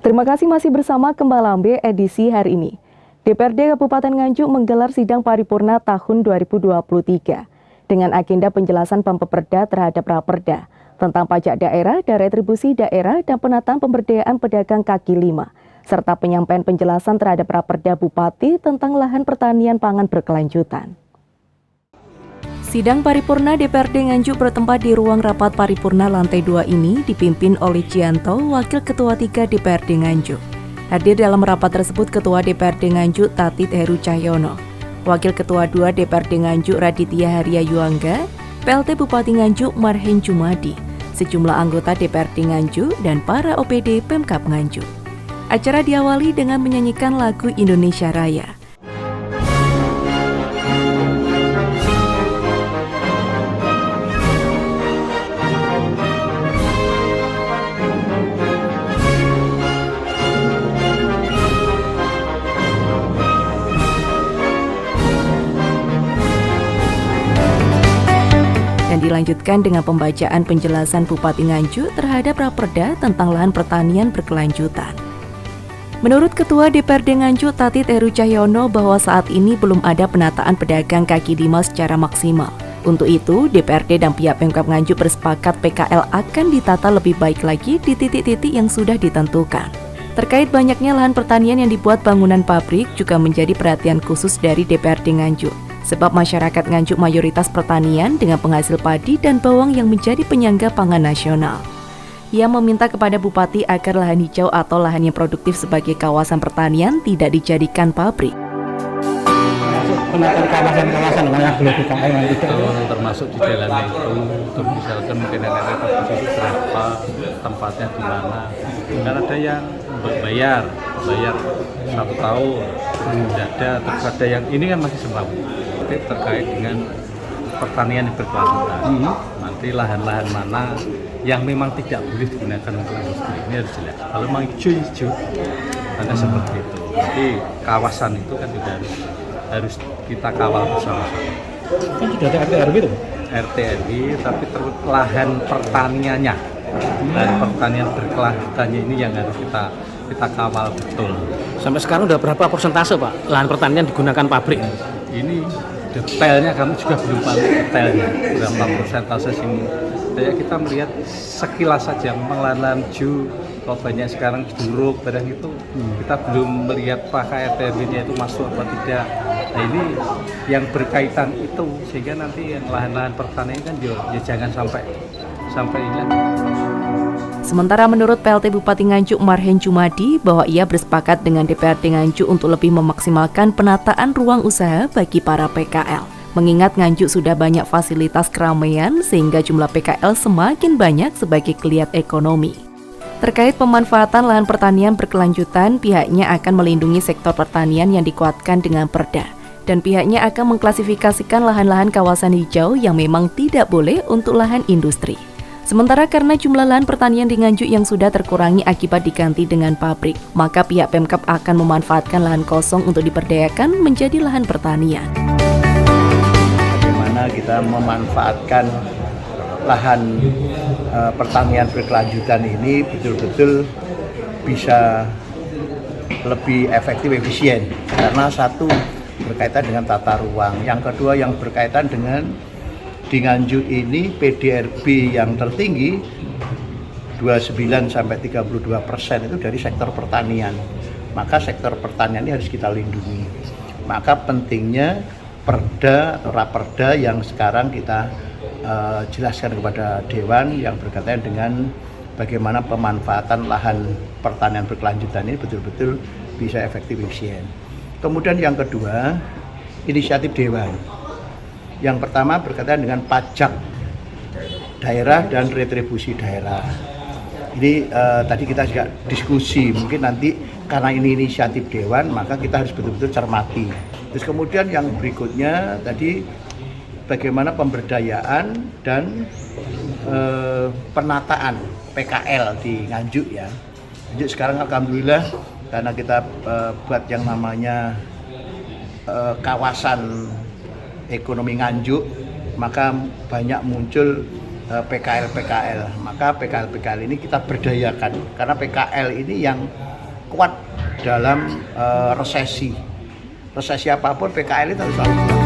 Terima kasih masih bersama Kembang Lambe edisi hari ini. DPRD Kabupaten Nganjuk menggelar sidang paripurna tahun 2023 dengan agenda penjelasan Pemperda terhadap Raperda tentang pajak daerah dan retribusi daerah dan penataan pemberdayaan pedagang kaki lima, serta penyampaian penjelasan terhadap Raperda Bupati tentang lahan pertanian pangan berkelanjutan. Sidang paripurna DPRD Nganjuk bertempat di ruang rapat paripurna lantai 2 ini dipimpin oleh Cianto, Wakil Ketua 3 DPRD Nganjuk. Hadir dalam rapat tersebut Ketua DPRD Nganjuk Tatit Heru Cahyono, Wakil Ketua 2 DPRD Nganjuk Raditya Haria Yuangga, PLT Bupati Nganjuk Marhen Jumadi, sejumlah anggota DPRD Nganjuk dan para OPD Pemkab Nganjuk. Acara diawali dengan menyanyikan lagu Indonesia Raya. Dan dilanjutkan dengan pembacaan penjelasan Bupati Nganjuk terhadap Raperda tentang lahan pertanian berkelanjutan. Menurut Ketua DPRD Nganjuk Tatit Heru Cahyono bahwa saat ini belum ada penataan pedagang kaki lima secara maksimal. Untuk itu, DPRD dan pihak Pemkab Nganjuk bersepakat PKL akan ditata lebih baik lagi di titik-titik yang sudah ditentukan. Terkait banyaknya lahan pertanian yang dibuat bangunan pabrik juga menjadi perhatian khusus dari DPRD Nganjuk. Sebab masyarakat Nganjuk mayoritas pertanian dengan penghasil padi dan bawang yang menjadi penyangga pangan nasional. Ia meminta kepada Bupati agar lahan hijau atau lahan yang produktif sebagai kawasan pertanian tidak dijadikan pabrik. Penataan kawasan-kawasan yang belum dipakai itu termasuk di jalan itu, untuk misalkan mungkin ada posisi berapa, tempatnya di mana. Dan ada yang bayar 1 tahun, terus ada yang ini kan masih sembako. Terkait dengan pertanian yang berkelanjutan. Nanti lahan-lahan mana yang memang tidak boleh digunakan untuk industri ini harus jelas. Kalau memang hijau, ada seperti itu. Nanti kawasan itu kan juga harus kita kawal bersama-sama. Kan sudah ada RT/RW itu? RT/RW, tapi lahan pertaniannya, lahan pertanian berkelanjutannya ini yang harus kita kawal betul. Sampai sekarang udah berapa persentase Pak lahan pertanian digunakan pabrik? Ini detailnya kami juga belum tahu detailnya berapa persentase sini. Kayak kita melihat sekilas saja memang lahan-lahan hijau kalau banyak sekarang buruk barang itu kita belum melihat pakai RT/RW-nya itu masuk apa tidak. Nah ini yang berkaitan itu sehingga nanti yang lahan-lahan pertanian kan ya jangan sampai ini. Sementara menurut PLT Bupati Nganjuk Marhen Jumadi bahwa ia bersepakat dengan DPRD Nganjuk untuk lebih memaksimalkan penataan ruang usaha bagi para PKL. Mengingat Nganjuk sudah banyak fasilitas keramaian sehingga jumlah PKL semakin banyak sebagai geliat ekonomi. Terkait pemanfaatan lahan pertanian berkelanjutan, pihaknya akan melindungi sektor pertanian yang dikuatkan dengan perda. Dan pihaknya akan mengklasifikasikan lahan-lahan kawasan hijau yang memang tidak boleh untuk lahan industri. Sementara karena jumlah lahan pertanian di Nganjuk yang sudah terkurangi akibat diganti dengan pabrik, maka pihak Pemkab akan memanfaatkan lahan kosong untuk diperdayakan menjadi lahan pertanian. Bagaimana kita memanfaatkan lahan pertanian berkelanjutan ini betul-betul bisa lebih efektif, efisien. Karena satu berkaitan dengan tata ruang, yang kedua yang berkaitan dengan di Nganjuk ini PDRB yang tertinggi 29-32% itu dari sektor pertanian. Maka sektor pertanian ini harus kita lindungi. Maka pentingnya perda atau raperda yang sekarang kita jelaskan kepada Dewan yang berkaitan dengan bagaimana pemanfaatan lahan pertanian berkelanjutan ini betul-betul bisa efektif efisien. Kemudian yang kedua, inisiatif Dewan. Yang pertama berkaitan dengan pajak daerah dan retribusi daerah. Ini tadi kita juga diskusi, mungkin nanti karena ini inisiatif Dewan, maka kita harus betul-betul cermati. Terus kemudian yang berikutnya tadi bagaimana pemberdayaan dan penataan PKL di Nganjuk ya. Nganjuk sekarang alhamdulillah karena kita buat yang namanya kawasan ekonomi Nganjuk, maka banyak muncul PKL-PKL. Maka PKL-PKL ini kita berdayakan karena PKL ini yang kuat dalam resesi apapun. PKL itu harus selalu kuat.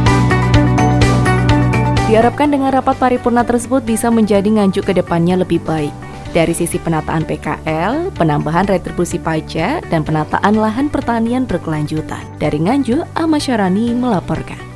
Diharapkan dengan rapat paripurna tersebut bisa menjadi Nganjuk ke depannya lebih baik. Dari sisi penataan PKL, penambahan retribusi pajak, dan penataan lahan pertanian berkelanjutan. Dari Nganjuk, Ahmad Syarani melaporkan.